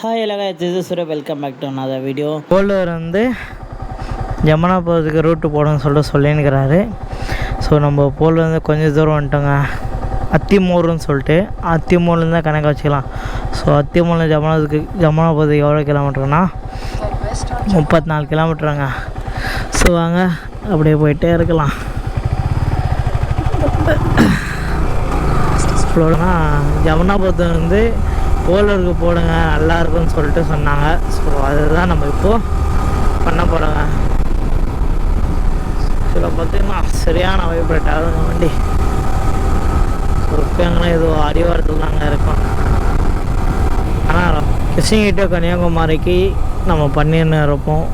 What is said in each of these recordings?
Hi எல்லா this is Suresh, welcome back to another video. போல்வர் வந்து ஜமுனா போகிறதுக்கு ரூட்டு போடணும்னு சொல்லினுக்கிறாரு. ஸோ நம்ம போல்வர் வந்து கொஞ்சம் தூரம் வந்துட்டோங்க. அத்திமூருன்னு சொல்லிட்டு அத்திமூர்லேருந்து தான் கணக்கு வச்சுக்கலாம். ஸோ அத்திமூரில் ஜமுனா போகிறதுக்கு எவ்வளோ கிலோமீட்டருன்னா 34 கிலோமீட்டருங்க. ஸோ வாங்க அப்படியே போயிட்டே இருக்கலாம். ஜமுனாபுரத்தை வந்து போலருக்கு போடுங்க நல்லா இருக்குன்னு சொல்லிட்டு சொன்னாங்க. ஸோ அதுதான் நம்ம இப்போது பண்ண போகிறோங்க. சில பார்த்தீங்கன்னா சரியான வைப்ரேட் ஆகுதுங்க வண்டி. ஸோ இப்போ எங்கன்னா ஏதோ அடிவாரத்தில் தாங்க இருக்கும். ஆனால் கிருஷ்ணகிட்ட கன்னியாகுமரிக்கு நம்ம பண்ணின்னு இருப்போம்.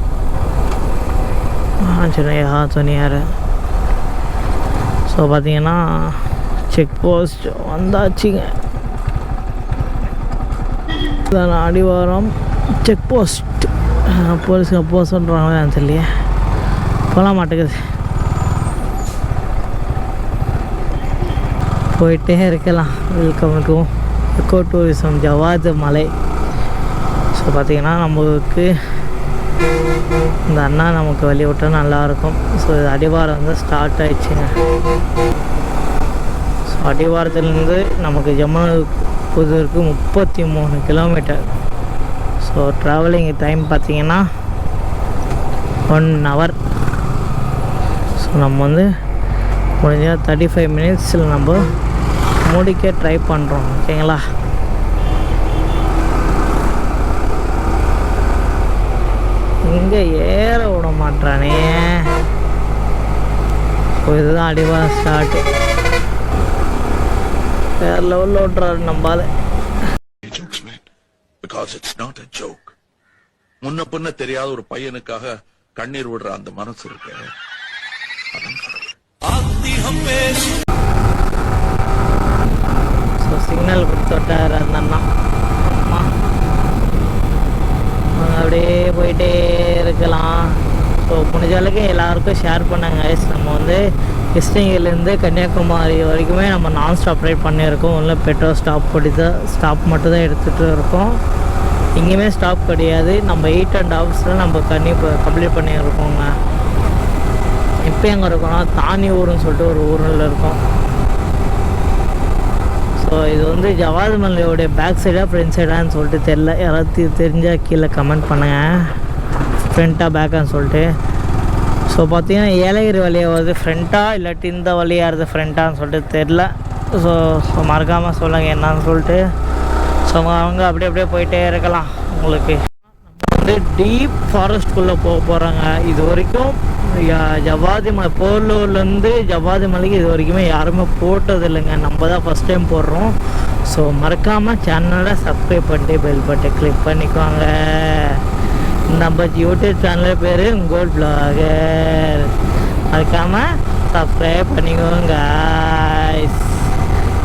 சொன்னியார். ஸோ பார்த்தீங்கன்னா செக் போஸ்ட் வந்தாச்சுங்க. அடிவாரம் செக் போஸ்ட் போலீஸ் போஸ்ட் சொல்கிறாங்களே தெரியலையே. போகலாம் மாட்டேங்குது. போயிட்டே இருக்கலாம். Welcome to echo tourism Javadhu மலை. ஸோ பார்த்திங்கன்னா நமக்கு இந்த அண்ணா நமக்கு வழி விட்டால் நல்லாயிருக்கும். ஸோ அடிவாரம் வந்து ஸ்டார்ட் ஆகிடுச்சுங்க. ஸோ அடிவாரத்துலேருந்து நமக்கு ஜமுனாபுரத்துக்கு 33 கிலோமீட்டர். ஸோ ட்ராவலிங் டைம் பார்த்திங்கன்னா 1 hour. ஸோ நம்ம வந்து முடிஞ்சால் 35 மினிட்ஸில் நம்ம முடிக்க ட்ரை பண்ணுறோம். ஓகேங்களா? இங்கே ஏற விட மாட்டானே. ஸோ இதுதான் அடிவாரம் ஸ்டார்ட்டு. வேறு லெவலில் ஓட்டுறாரு நம்பால. முன்ன பின்ன தெரியாத ஒரு பையனுக்காக கண்ணீர் விடுற அந்த மனசு இருக்கு. ஸோ சிக்னல் கொடுத்துட்டார் அந்த அண்ணா. அப்படியே போயிட்டே இருக்கலாம். ஸோ முடிஞ்ச அளவுக்கு எல்லாருக்கும் ஷேர் பண்ணாங்க. நம்ம வந்து கிருஷ்ணகிரிலேருந்து கன்னியாகுமரி வரைக்குமே நம்ம நான் ஸ்டாப் ரைட் பண்ணியிருக்கோம். உள்ள பெட்ரோல் ஸ்டாப் மட்டும் தான் எடுத்துகிட்டு இருக்கோம். எங்கேயுமே ஸ்டாப் கிடையாது. நம்ம 8 hours நம்ம கம்ப்ளீட் பண்ணியிருக்கோங்க. இப்போ எங்கே இருக்கோம்னா தானி ஊருன்னு சொல்லிட்டு ஒரு ஊரில் இருக்கோம். ஸோ இது வந்து ஜவாது மலையோடைய பேக் சைடாக ஃப்ரண்ட் சைடான்னு சொல்லிட்டு தெரில. யாராவது தெரிஞ்சால் கீழே கமெண்ட் பண்ணுங்கள், ஃப்ரண்ட்டாக பேக்கான்னு சொல்லிட்டு. ஸோ பார்த்தீங்கன்னா ஏலகிரி வழியாக வருது ஃப்ரண்ட்டாக, இல்லாட்டி இந்த வழியாக இருது ஃப்ரண்ட்டான்னு சொல்லிட்டு தெரில. ஸோ மறக்காமல் சொல்லுங்கள் என்னான்னு சொல்லிட்டு. ஸோ அவங்க அப்படியே போயிட்டே இருக்கலாம். உங்களுக்கு வந்து டீப் ஃபாரஸ்ட்குள்ளே போக போகிறாங்க. இது வரைக்கும் ஜவாதி மலை போலூர்லேருந்து ஜவாதி மலைக்கு இது வரைக்குமே யாருமே போட்டது இல்லைங்க. நம்ம தான் ஃபஸ்ட் டைம் போடுறோம். ஸோ மறக்காமல் சேனலை சப்ஸ்கிரைப் பண்ணிட்டு பெல் பட்டனை கிளிக் பண்ணிக்குவாங்க. நம்ம யூடியூப் சேனல் பேர் உங்கள் ப்ளாகர். மறக்காமல் சப்ஸ்கிரைப் பண்ணிக்கோங்க.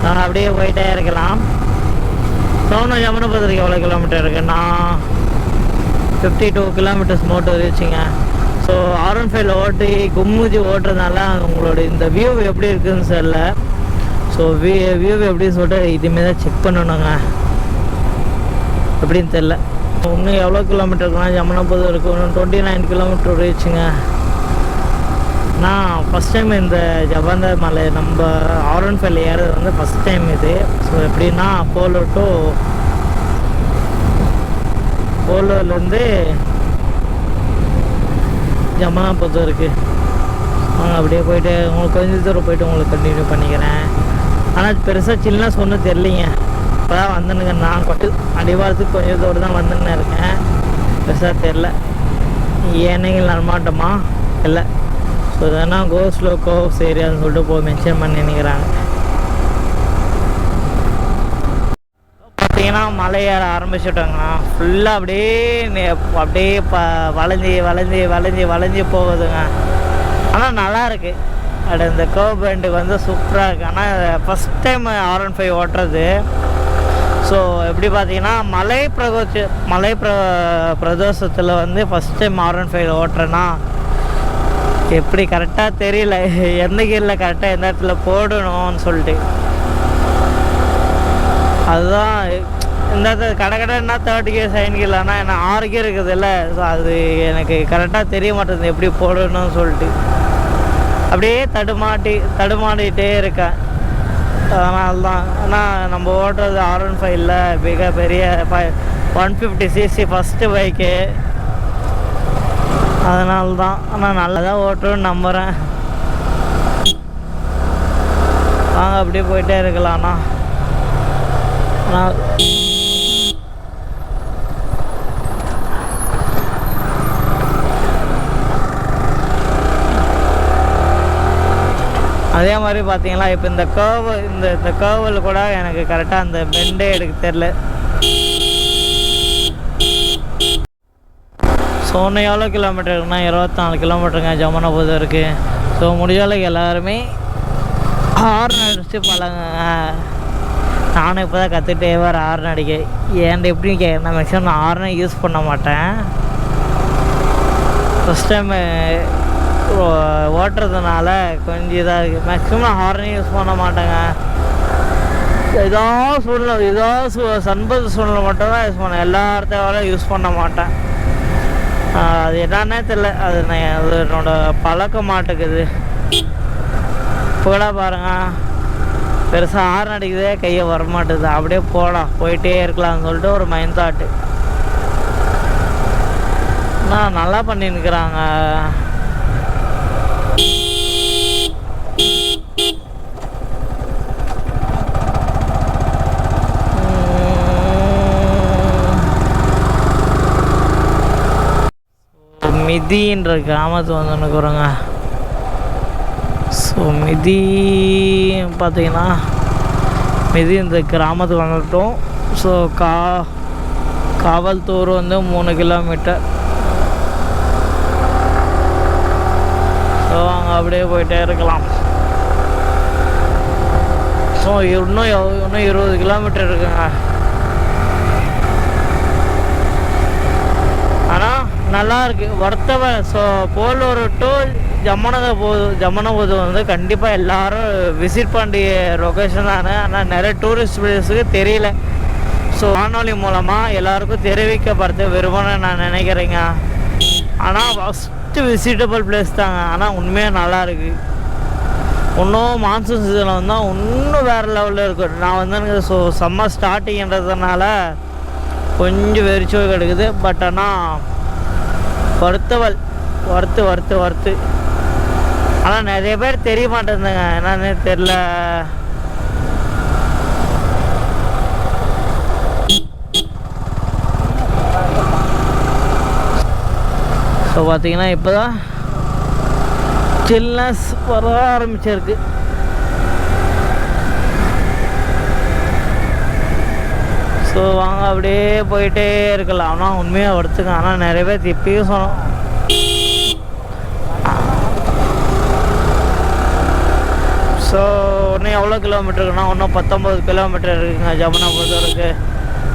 நான் அப்படியே போயிட்டே இருக்கலாம். ஜமுனாபுரத்துக்கு எவ்வளோ கிலோமீட்டர் இருக்குன்னா 52 கிலோமீட்டர்ஸ் மோட்டர் ரீச்சிங்க. ஸோ R15 ஓட்டி கும்முதி ஓட்டுறதுனால உங்களோட இந்த வியூ எப்படி இருக்குதுன்னு தெரியல. ஸோ வியூ எப்படின்னு சொல்லிட்டு இதுமாரி தான் செக் பண்ணணுங்க. எப்படின்னு தெரில. இன்னும் எவ்வளோ கிலோமீட்டர் இருக்குன்னா ஜமுனாபுரம் இருக்கும். இன்னும் 29 கிலோமீட்டர் ரீச்சுங்க. நான் ஃபஸ்ட் டைம் இந்த ஜவாந்த மலை நம்ம R15 ஏறது வந்து ஃபஸ்ட் டைம் இது. ஸோ எப்படின்னா போலூர்லேருந்து ஜமுனாபுரம் இருக்குது. அவங்க அப்படியே போயிட்டு உங்களுக்கு கொஞ்சம் தூரம் போயிட்டு உங்களுக்கு கண்டினியூ பண்ணிக்கிறேன். ஆனால் பெருசாக சில்னஸ் ஒன்றும் தெரிலிங்க. இப்போ தான் வந்துனுங்க. நான் அடிவாரத்துக்கு கொஞ்சம் தூரம் தான் வந்துன்னு இருக்கேன். பெருசாக தெரில. ஏனைகள் நடமாட்டமா இல்லை. ஸோ இதெல்லாம் கோஸ்லோ கோவ்ஸ் ஏரியான்னு சொல்லிட்டு போய் மென்ஷன் பண்ணி நினைக்கிறாங்க. பார்த்தீங்கன்னா மலை ஏற ஆரம்பிச்சுட்டாங்கன்னா ஃபுல்லாக அப்படியே வளைஞ்சி போகுதுங்க. ஆனால் நல்லா இருக்குது. அது இந்த கர்வ் பேண்டுக்கு வந்து சூப்பராக இருக்குது. ஆனால் ஃபஸ்ட் டைம் R15 ஓட்டுறது. ஸோ எப்படி பார்த்தீங்கன்னா மலை பிரதேசத்தில் வந்து ஃபஸ்ட் டைம் R15 ஓட்டுறேன்னா எப்படி கரெக்டாக தெரியல. எந்த கீரில் கரெக்டாக எந்த இடத்துல போடணும்னு சொல்லிட்டு அதுதான் இந்த கடை கடைன்னா 30 கியர் 7 கியர் ஆனால் என்ன 6 கியர் இருக்குது இல்லை. ஸோ அது எனக்கு கரெக்டாக தெரிய மாட்டேங்குது எப்படி போடணும்னு சொல்லிட்டு அப்படியே தடுமாடிட்டே இருக்கேன். அதனால தான். ஆனால் நம்ம ஓட்டுறது R15 மிக பெரிய 150cc ஃபஸ்ட்டு பைக்கு. அதனால தான். ஆனால் நல்லா ஓட்டுன்னு நம்புகிறேன். வாங்க அப்படியே போயிட்டே இருக்கலாம்ண்ணா. ஆனால் அதே மாதிரி பார்த்தீங்களா இப்போ இந்த கேர்வில் கூட எனக்கு கரெக்டாக அந்த பெண்டே எடுக்க தெரில. ஸோ இன்னும் எவ்வளோ கிலோமீட்டர் இருக்குன்னா 24 கிலோமீட்டருங்க ஜமுனாபுதூர் இருக்குது. ஸோ முடிஞ்ச அளவுக்கு எல்லாருமே ஹார்ன் அடிச்சு பழங்க. நானும் இப்போ தான் கற்றுக்கிட்டே வர ஹார்ன் அடிக்க. ஏன்ட்டு எப்படி நான் மேக்ஸிமம் நான் ஹார்னே யூஸ் பண்ண மாட்டேன். ஃபஸ்ட் டைம் ஓட்டுறதுனால கொஞ்சம் இதாக இருக்குது. மேக்ஸிமம் ஹார்னே யூஸ் பண்ண மாட்டேங்க. ஏதாவது சன்பது சூழ்நிலை மட்டும்தான் யூஸ் பண்ணேன். எல்லா இடத்தையும் யூஸ் பண்ண மாட்டேன். அது என்னன்னே தெரியல. அது என்னோட பழக்க மாட்டேங்குது. கூட பாருங்க பெருசாக ஹார்ன் அடிக்குதே கையை வரமாட்டுது. அப்படியே போயிட்டே இருக்கலாம்னு சொல்லிட்டு ஒரு மைண்ட் தாட்டு. நல்லா பண்ணின்னுக்கிறாங்க. மிதின்ற கிராமத்து வந்துன்னுக்குறோங்க. ஸோ மிதி பார்த்தீங்கன்னா மிதி இந்த கிராமத்துக்கு வந்துட்டோம். ஸோ காவல்தூர் வந்து 3 கிலோமீட்டர். ஸோ அங்கே அப்படியே போயிட்டே இருக்கலாம். ஸோ இன்னும் 20 கிலோமீட்டர் இருக்குங்க. ஆனால் நல்லா இருக்குது, வர்த்தவ. ஸோ போலூர் டு ஜமுனாபுதூர் வந்து கண்டிப்பாக எல்லோரும் விசிட் பண்ணிய லொக்கேஷன் தானே. ஆனால் நிறைய டூரிஸ்ட் பிளேஸுக்கு தெரியல. ஸோ வானொலி மூலமாக எல்லாருக்கும் தெரிவிக்கப்படுத்த விரும்புன்னு நான் நினைக்கிறேங்க. ஆனால் ஃபஸ்ட்டு விசிட்டபிள் பிளேஸ் தாங்க. ஆனால் உண்மையாக நல்லா இருக்குது. இன்னும் மான்சூன் சீசனில் வந்தால் இன்னும் வேறு லெவலில் இருக்கும். நான் வந்து எனக்கு சம்மர் ஸ்டார்டிங்கிறதுனால கொஞ்சம் வெறிச்சோ கிடைக்குது. பட் ஆனால் வறுத்து ஆனால் நிறைய பேர் தெரிய மாட்டேங்குதுங்க, என்னன்னு தெரில. ஸோ பார்த்தீங்கன்னா இப்போ தான் சில்னஸ் வர ஆரம்பிச்சிருக்கு. ஸோ வாங்க அப்படியே போயிட்டே இருக்கலாம். ஆனால் உண்மையாக வறுத்துங்க. ஆனால் நிறைய பேர் இப்பயும் சொன்னோம். ஸோ இன்னும் எவ்வளோ கிலோமீட்டர் இருக்குன்னா இன்னும் 19 கிலோமீட்டர் இருக்குங்க ஜமுனாபுதூருக்கு.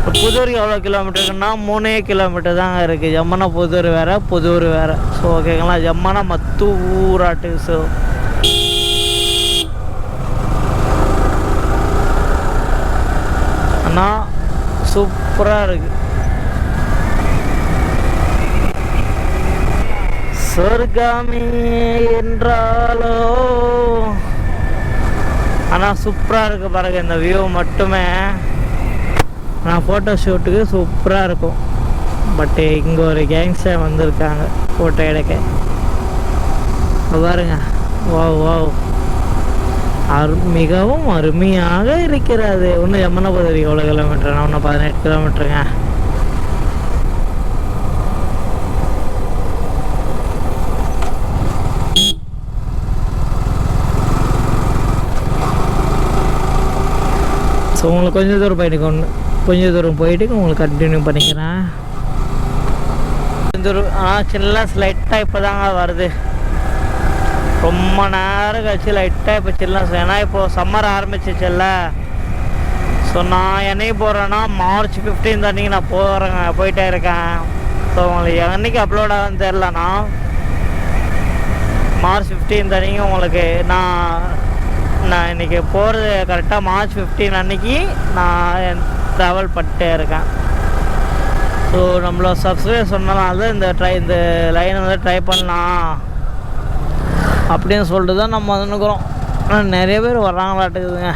புதூருக்கு எவ்வளோ கிலோமீட்டர் இருக்குன்னா 3 கிலோமீட்டர் தாங்க இருக்குது. ஜமுனாபுதூர் வேறு, புதூர் வேறு. ஸோ ஓகேங்களா, ஜம்மனா மத்தூராட்டு. ஸோ ஆனால் சூப்பராக இருக்குது. சொர்க்கமே என்றாலோ. ஆனால் சூப்பராக இருக்குது பாருங்க இந்த வியூ மட்டுமே. நான் ஃபோட்டோ ஷூட்டுக்கு சூப்பராக இருக்கும். பட்டு இங்கே ஒரு கேங்ஸ்டர் வந்திருக்காங்க ஃபோட்டோ எடுக்க. பாருங்க, வாவ் மிகவும் அருமையாக இருக்கிறது. இன்னும் ஜமுனாபுதூர் எவ்வளோ கிலோமீட்டர்? இன்னும் 18 கிலோமீட்டருங்க. ஸோ உங்களுக்கு கொஞ்சம் தூரம் போயிட்டு உங்களுக்கு கண்டினியூ பண்ணிக்கிறேன். கொஞ்சம் தூரம் சின்ன லைட்டாக இப்போ தாங்க வருது. ரொம்ப நேரம் கழிச்சு லைட்டாக இப்போ சில்னஸ். ஏன்னா இப்போது சம்மர் ஆரம்பிச்சிச்சுல்ல. ஸோ நான் என்னைக்கு போகிறேன்னா மார்ச் 15 அன்றைக்கி நான் போயிட்டே இருக்கேன். ஸோ உங்களுக்கு என்னைக்கு அப்லோட் ஆகுதுன்னு தெரிலண்ணா. மார்ச் 15 அன்றைக்கி உங்களுக்கு நான் இன்றைக்கி போகிறது கரெக்டாக மார்ச் 15 அன்றைக்கி நான் ட்ராவல் பண்ணிட்டே இருக்கேன். ஸோ நம்மள சப்ஸ்கிரைப் சொன்னாலும் இந்த லைனை வந்து ட்ரை பண்ணலாம் அப்படின்னு சொல்லிட்டு தான் நம்ம வந்துக்கிறோம். ஆனால் நிறைய பேர் வர்றாங்களாட்டுக்குதுங்க.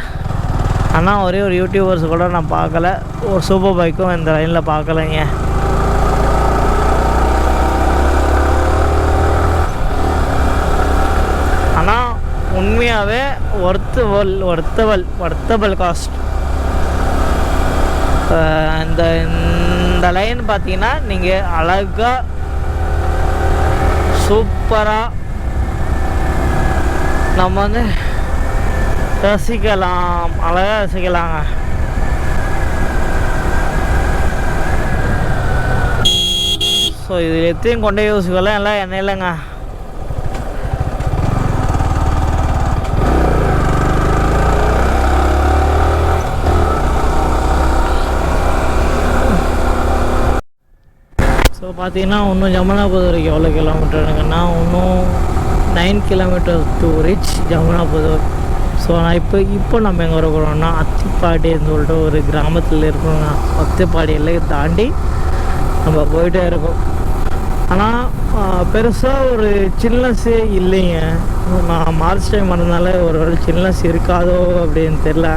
ஆனால் ஒரே ஒரு யூடியூபர்ஸ் கூட நான் பார்க்கல, ஒரு சூப்பர் பைக்கும் இந்த லைனில் பார்க்கலைங்க. ஆனால் உண்மையாகவே ஒர்த்தபிள் காஸ்ட். இந்த லைன் பார்த்தீங்கன்னா நீங்கள் அழகாக சூப்பராக நம்ம வந்து ரசிக்கலாம், அழகாக ரசிக்கலாங்க. ஸோ இதில் எத்தையும் கொண்டே யோசிக்கலாம் எல்லாம் என்ன இல்லைங்க. ஸோ பார்த்தீங்கன்னா இன்னும் ஜமுனாபுதூர் வரைக்கும் எவ்வளோ கிலோமீட்டருங்கன்னா இன்னும் 9 கிலோமீட்டர் டு ரீச் ஜமுனாபுதூர். ஸோ நான் இப்போ நம்ம எங்கே இருக்கிறோம்னா அத்திப்பாடின்னு சொல்லிட்டு ஒரு கிராமத்தில் இருக்கிறோங்க. அத்திப்பாடி எல்லையை தாண்டி நம்ம போயிட்டே இருக்கோம். ஆனால் பெருசாக ஒரு சில்னஸ்ஸே இல்லைங்க. நான் மார்ச் டைம் வந்ததுனால ஒரு வேளை சில்னஸ் இருக்காதோ அப்படின்னு தெரில.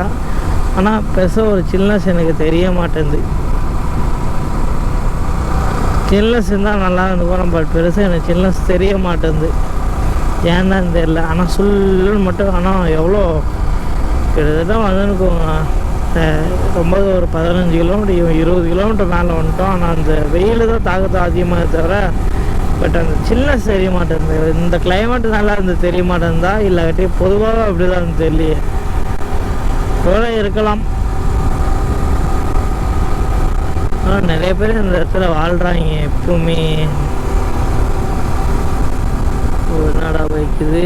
ஆனால் பெருசாக ஒரு சில்னஸ் எனக்கு தெரிய மாட்டேங்குது. சில்னஸ் இருந்தால் நல்லா இருந்துக்கும், பட் பெருசாக எனக்கு சில்னஸ் தெரிய மாட்டேங்குது, ஏன்னா தெரியல. ஆனால் சொல்லுன்னு மட்டும். ஆனால் எவ்வளோ கிட்டத்தட்ட வந்துருக்கோங்க, ரொம்ப ஒரு 15 கிலோமீட்டர் 20 கிலோமீட்டர் மேலே வந்துட்டோம். ஆனால் அந்த வெயில் தான் தாக்கத்தை அதிகமாக தவிர பட் அந்த சில்னஸ் தெரிய மாட்டேங்குது. இந்த கிளைமேட் நல்லா இருந்து தெரிய மாட்டேங்குதா இல்லாட்டி பொதுவாக அப்படி தான் இருந்து தெரியலையே, கூட இருக்கலாம். ஆனால் நிறைய பேர் இந்த இடத்துல வாழ்கிறாங்க எப்பவுமே. என்னடா வைக்குது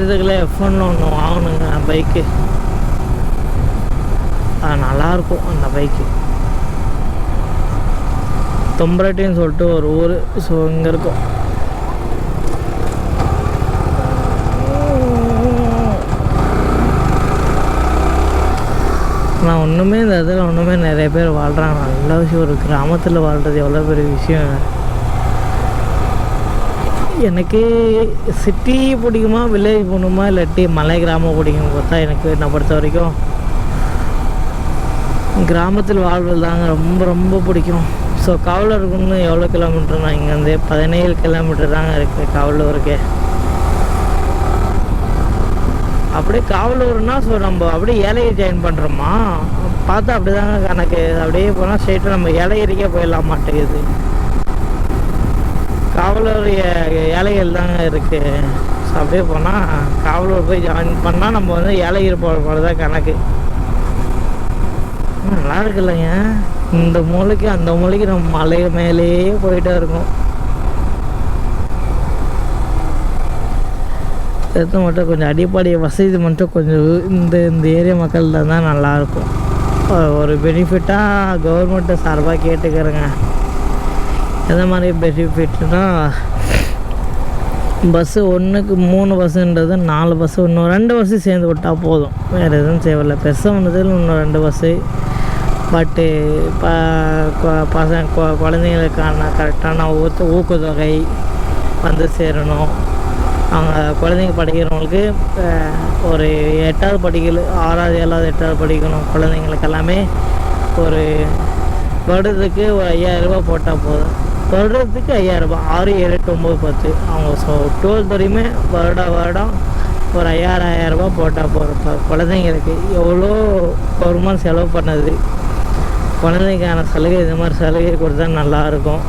இதுக்குள்ள F1 ஒன்று வாங்கணுங்க பைக்கு. அது நல்லாயிருக்கும் அந்த பைக்கு. தொம்பரட்டின்னு சொல்லிட்டு ஒரு ஊர். ஸோ இங்கே இருக்கும். நான் ஒன்றுமே இந்த இடத்துல ஒன்றுமே நிறைய பேர் வாழ்கிறாங்க. நல்ல விஷயம். ஒரு கிராமத்தில் வாழ்கிறது எவ்வளோ பெரிய விஷயம். எனக்கு சிட்டி பிடிக்குமா வில்லேஜ் போகணுமா இல்லாட்டி மலை கிராமம் பிடிக்கும் பார்த்தா எனக்கு என்னை பொறுத்த வரைக்கும் கிராமத்தில் வாழ்வது தாங்க ரொம்ப ரொம்ப பிடிக்கும். ஸோ காவலூருக்கு எவ்வளோ கிலோமீட்டர்னா இங்கேருந்து 17 கிலோமீட்டர் தாங்க இருக்குது காவலூருக்கு. அப்படியே காவலூர்னா ஸோ நம்ம அப்படியே ஏலகிரி ஜாயின் பண்ணுறோமா பார்த்தா அப்படி தாங்க கணக்கு. அப்படியே போனால் ஸ்ட்ரெயிட்டாக நம்ம ஏலகிரிக்கே போயிடலாம் மாட்டேங்குது. காவலூர் ஏலகிரி தாங்க இருக்குது. ஸோ அப்படியே போனால் காவலூர் போய் ஜாயின் பண்ணால் நம்ம வந்து ஏலகிரி போகிற மாதிரி தான் கணக்கு. நல்லா இருக்குல்லங்க. இந்த மூலைக்கு அந்த மூலைக்கு நம்ம மலை மேலேயே போயிட்டே இருக்கோம். எடுத்து மட்டும் கொஞ்சம் அடிப்படை வசதி மட்டும் கொஞ்சம் இந்த ஏரியா மக்கள் தான் நல்லாயிருக்கும். ஒரு பெனிஃபிட்டாக கவர்மெண்ட்டை சார்பாக கேட்டுக்கிறேங்க. எந்த மாதிரி பெனிஃபிட்னா பஸ்ஸு ஒன்றுக்கு 3 பஸ்ஸுன்றது 4 பஸ்ஸு இன்னும் 2 பஸ்ஸு சேர்ந்து விட்டால் போதும், வேறு எதுவும் தேவையில்லை. பெருசாக வந்ததில் இன்னும் 2 பஸ்ஸு. பட்டு குழந்தைங்களுக்கான கரெக்டான ஊக்கத்தொகை வந்து சேரணும். அவங்க குழந்தைங்க படிக்கிறவங்களுக்கு ஒரு 8வது படிக்கல 6வது 7வது 8வது படிக்கணும் குழந்தைங்களுக்கு எல்லாமே ஒரு வருடத்துக்கு ஒரு 5000 ரூபா போட்டால் போதும். வருடத்துக்கு 5000 ரூபா 6 7 8 9 10 அவங்க. ஸோ 12th வரையுமே வருடம் ஒரு 5000 ரூபா போட்டால் போதும். குழந்தைங்களுக்கு எவ்வளோ கவர்மெண்ட் செலவு பண்ணது. குழந்தைக்கான சலுகை இது மாதிரி சலுகை கொடுத்தா நல்லாயிருக்கும்.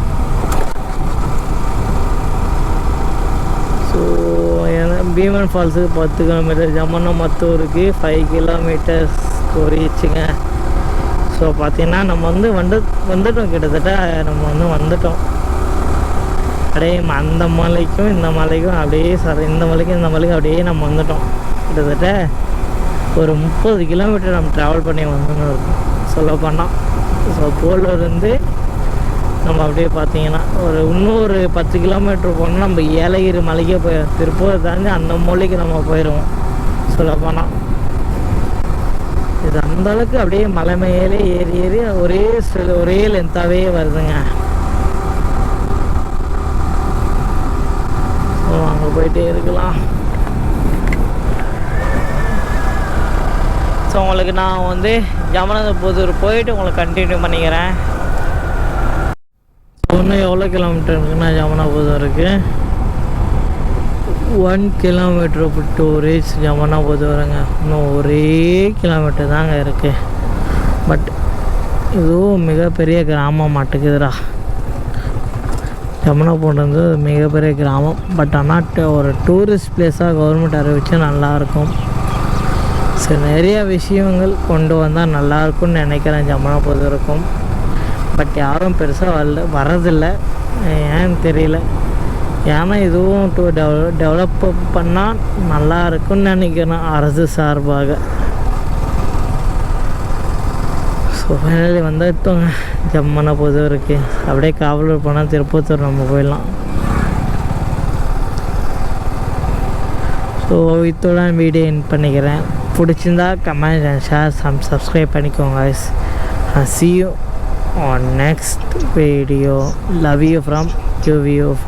ஸோ பீமன் ஃபால்ஸுக்கு 10 கிலோமீட்டர், ஜமனமத்தூருக்கு 5 கிலோமீட்டர்ஸ் ரீச்சுங்க. ஸோ பார்த்திங்கன்னா நம்ம வந்துட்டோம் கிட்டத்தட்ட நம்ம வந்துட்டோம். அப்படியே அந்த மலைக்கும் இந்த மலைக்கும் அப்படியே இந்த மலைக்கும் இந்த மலைக்கும் அப்படியே நம்ம வந்துட்டோம். கிட்டத்தட்ட ஒரு 30 கிலோமீட்டர் நம்ம ட்ராவல் பண்ணி வந்துன்னு இருக்கோம் சொல்லப்போனால். ஸோ போலூர்லேருந்து நம்ம அப்படியே பார்த்தீங்கன்னா இன்னொரு 10 கிலோமீட்டர் போனால் நம்ம ஏலகிரி மலைக்கே திருப்பூரை தாண்டி அந்த மூலைக்கு நம்ம போயிடுவோம் சொல்லப்போனால். இது அந்தளவுக்கு அப்படியே மலை மேலே ஏறி ஒரே லென்த்தாகவே வருதுங்க. ஸோ அங்கே போயிட்டே இருக்கலாம். ஸோ உங்களுக்கு நான் ஜமனாபுதூர் போயிட்டு உங்களுக்கு கண்டினியூ பண்ணிக்கிறேன். இன்னும் எவ்வளோ கிலோமீட்டர் இருக்குன்னா ஜமனாபுதூருக்கு 1 கிலோமீட்டர் டு ரீச் ஜமனாபுதூருங்க. இன்னும் ஒரே கிலோமீட்டர் தாங்க இருக்குது. பட் இதுவும் மிகப்பெரிய கிராமம் மாட்டுக்குதுடா. ஜமனாபுரம் மிகப்பெரிய கிராமம். பட் ஆனால் ஒரு டூரிஸ்ட் பிளேஸாக கவர்மெண்ட் அறிவிச்சா நல்லாயிருக்கும். சரி, நிறைய விஷயங்கள் கொண்டு வந்தால் நல்லாயிருக்கும்னு நினைக்கிறேன் ஜமனாபுதூருக்கும். பட் யாரும் பெருசாக வரதில்லை, ஏன்னு தெரியல. ஏன்னா இதுவும் டெவலப் பண்ணால் நல்லா இருக்குன்னு நினைக்கிறேன் அரசு சார்பாக. ஸோ ஃபைனலி வந்துட்டோங்க ஜமனாபுதூருக்கு. அப்படியே காவலூர் போனால் திருப்பத்தூர் நம்ம போயிடலாம். ஸோ இத்தோட வீடியோ எண்ட் பண்ணிக்கிறேன். பிடிச்சிருந்தா கமெண்ட் அண்ட் ஷேர் சப்ஸ்கிரைப் பண்ணிக்கோங்க guys. See you on next video. Love you from UVF.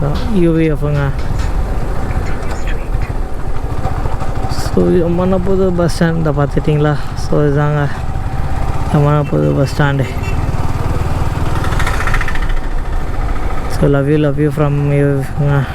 So Jamanaputhur bus stand பார்த்துட்டிங்களா? ஸோ இதுதாங்க Jamanaputhur bus stand. So love you from UVF.